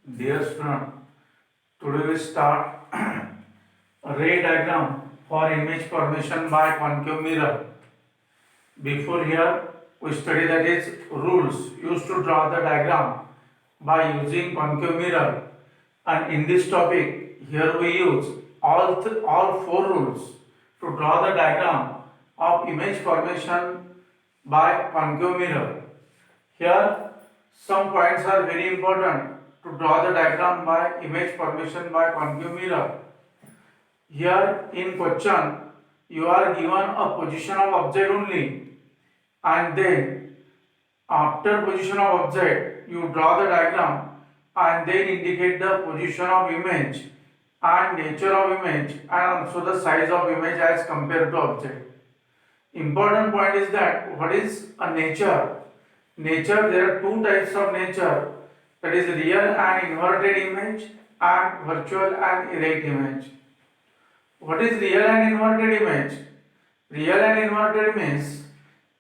Dear student, today we start a ray diagram for image formation by concave mirror. Before here, we study that is rules used to draw the diagram by using concave mirror. And in this topic, here we use all four rules to draw the diagram of image formation by concave mirror. Here, some points are very important to draw the diagram by image formation by concave mirror. Here in question, you are given a position of object only, and then after position of object, you draw the diagram and then indicate the position of image and nature of image and also the size of image as compared to object. Important point is that what is a nature? Nature, there are two types of nature, that is real and inverted image and virtual and erect image. What is real and inverted image? Real and inverted means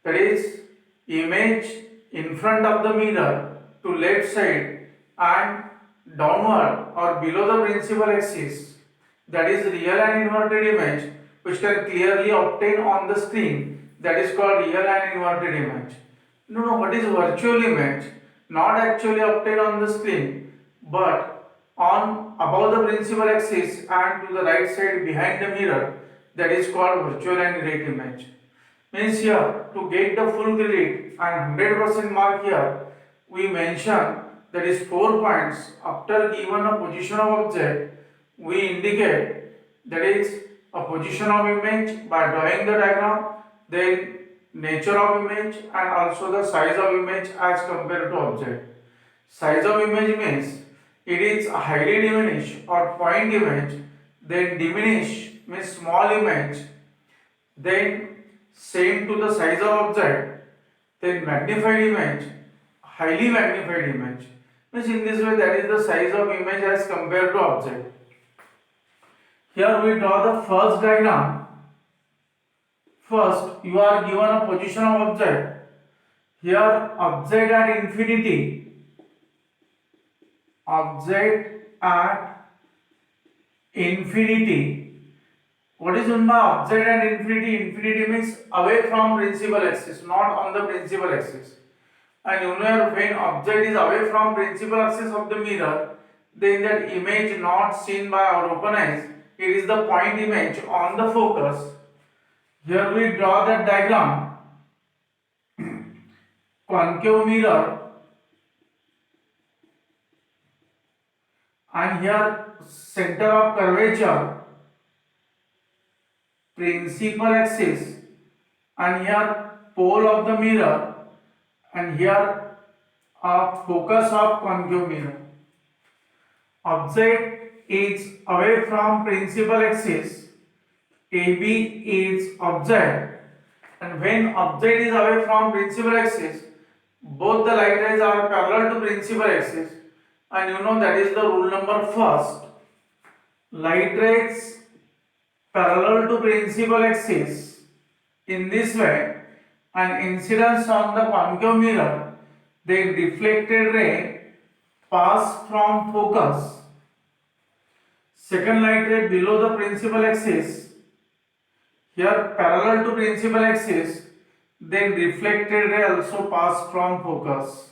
that is image in front of the mirror to left side and downward or below the principal axis. That is real and inverted image which can clearly obtain on the screen. That is called real and inverted image. No, what is virtual image? Not actually obtained on the screen, but on above the principal axis and to the right side behind the mirror. That is called virtual and erect image. Means here to get the full credit and 100% mark here, we mention that is 4 points. After given a position of object, we indicate that is a position of image by drawing the diagram, then nature of image and also the size of image as compared to object. Size of image means it is highly diminished or point image, then diminish means small image, then same to the size of object, then magnified image, highly magnified image. Means in this way that is the size of image as compared to object. Here we draw the first diagram. First, you are given a position of object. Here, object at infinity. Object at infinity. What is meant by object at infinity? Infinity means away from principal axis, not on the principal axis. And you know when object is away from principal axis of the mirror, then that image not seen by our open eyes, it is the point image on the focus. Here we draw that diagram. Concave mirror, and here center of curvature, principal axis, and here pole of the mirror, and here a focus of concave mirror. Object is away from principal axis. AB is object, and when object is away from principal axis, both the light rays are parallel to principal axis, and you know that is the rule number first. Light rays parallel to principal axis in this way, and incidence on the concave mirror, the reflected ray pass from focus. Second light ray below the principal axis, here parallel to principal axis, then reflected ray also pass from focus.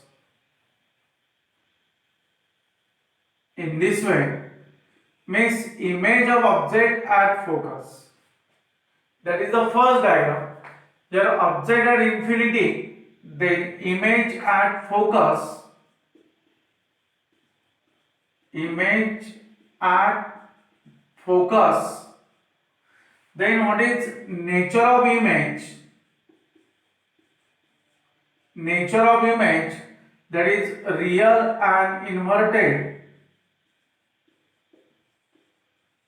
In this way, means image of object at focus. That is the first diagram. Here object at infinity, then image at focus. Image at focus. Then what is nature of image? Nature of image, that is real and inverted.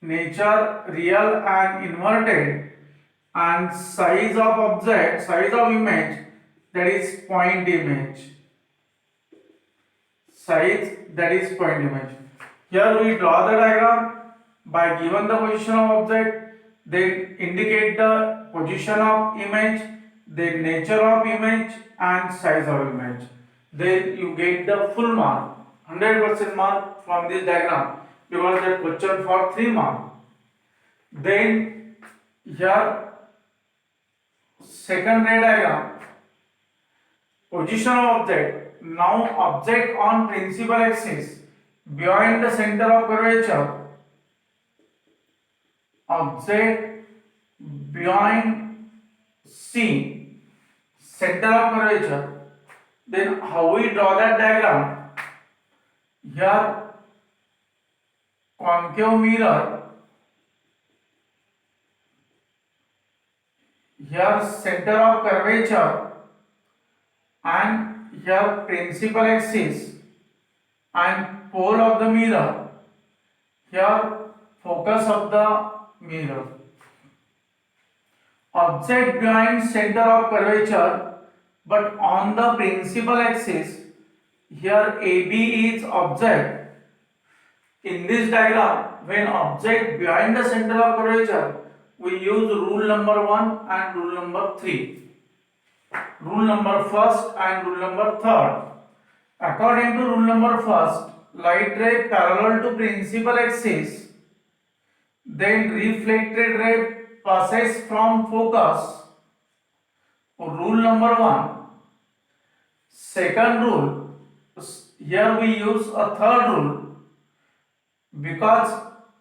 Nature real and inverted, and size of object, size of image, that is point image. Size, that is point image. Here we draw the diagram by given the position of object, then indicate the position of image, then nature of image and size of image. Then you get the full mark, 100% mark from this diagram because that question for 3 mark. Then here second ray diagram, position of object. Now object on principal axis behind the center of curvature. Object behind C, center of curvature. Then how we draw that diagram? Here concave mirror, here center of curvature, and here principal axis and pole of the mirror, here focus of the mirror. Object behind center of curvature, but on the principal axis, here AB is object. In this diagram, when object behind the center of curvature, we use rule number 1 and rule number 3. Rule number 1 and rule number 3. According to rule number 1, light ray parallel to principal axis, then reflected ray passes from focus. Rule number 1. Second rule, here we use a third rule. Because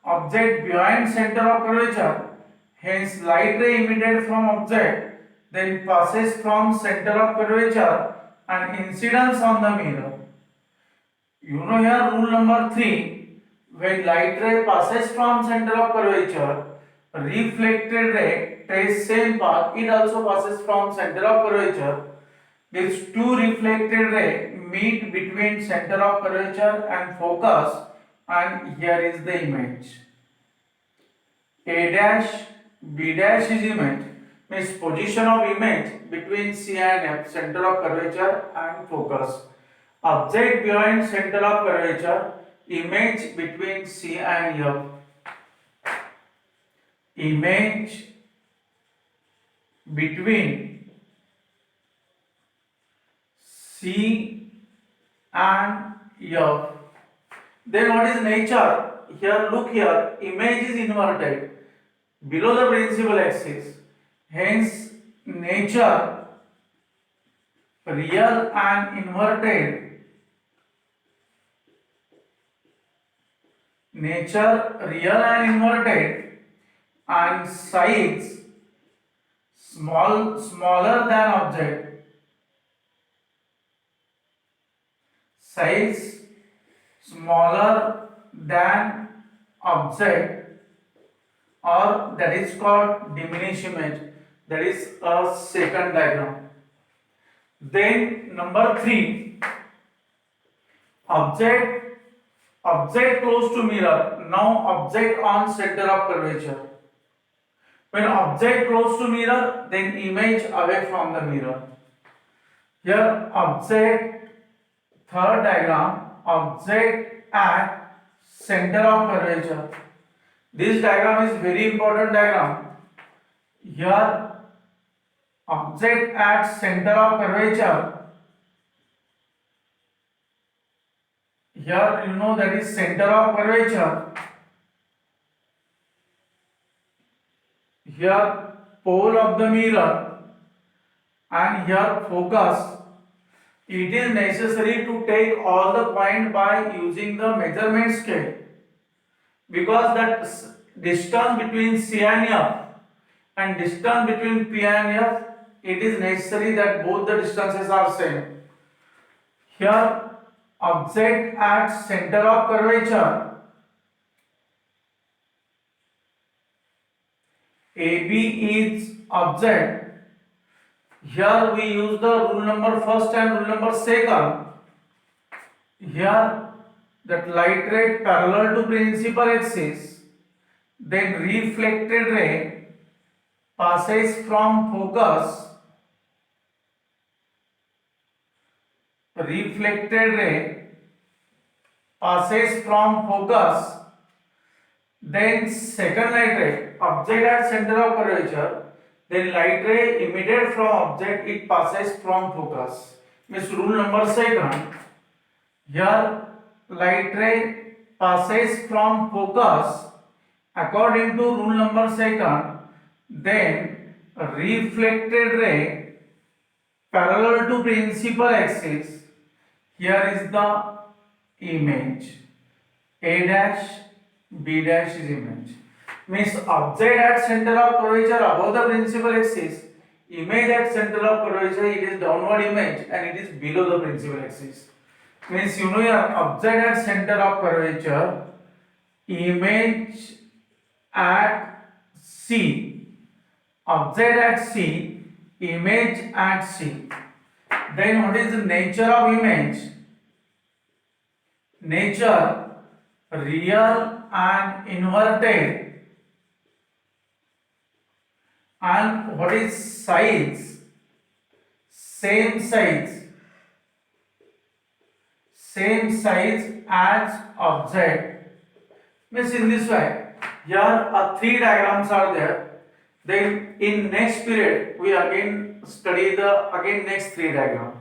object behind center of curvature, hence light ray emitted from object then passes from center of curvature and incidence on the mirror. You know here rule number 3, when light ray passes from center of curvature, reflected ray takes same path, it also passes from center of curvature. These two reflected ray meet between center of curvature and focus, and here is the image. A dash, B dash is image, means position of image between C and F, center of curvature and focus. Object behind center of curvature, image between C and F. Image between C and F. Then what is nature? Here look here, image is inverted below the principal axis. Hence nature real and inverted. Nature real and inverted and size smaller than object. Size smaller than object, or that is called diminished image. That is a second diagram. Then number 3, object close to mirror. Now object on center of curvature. When object close to mirror, then image away from the mirror. Here object, third diagram, object at center of curvature. This diagram is very important diagram. Here object at center of curvature. Here you know that is center of curvature. Here pole of the mirror and here focus. It is necessary to take all the point by using the measurement scale, because that distance between C and F and distance between P and F, it is necessary that both the distances are same. Here object at center of curvature, AB is object. Here we use the rule number 1 and rule number 2. Here that light ray parallel to principal axis, then reflected ray passes from focus. Reflected ray passes from focus. Then second light ray, object at center of curvature, then light ray emitted from object, it passes from focus. Means rule number 2. Here light ray passes from focus according to rule number second, then reflected ray parallel to principal axis. Here is the image. A dash, B dash is image. Means object at center of curvature above the principal axis, image at center of curvature it is downward image and it is below the principal axis. Means you know your object at center of curvature, image at C, object at C, image at C. Then what is the nature of image? Nature real and inverted. And what is size? Same size as object. Means in this way, here three diagrams are there. Then in next period we again study the next three diagrams.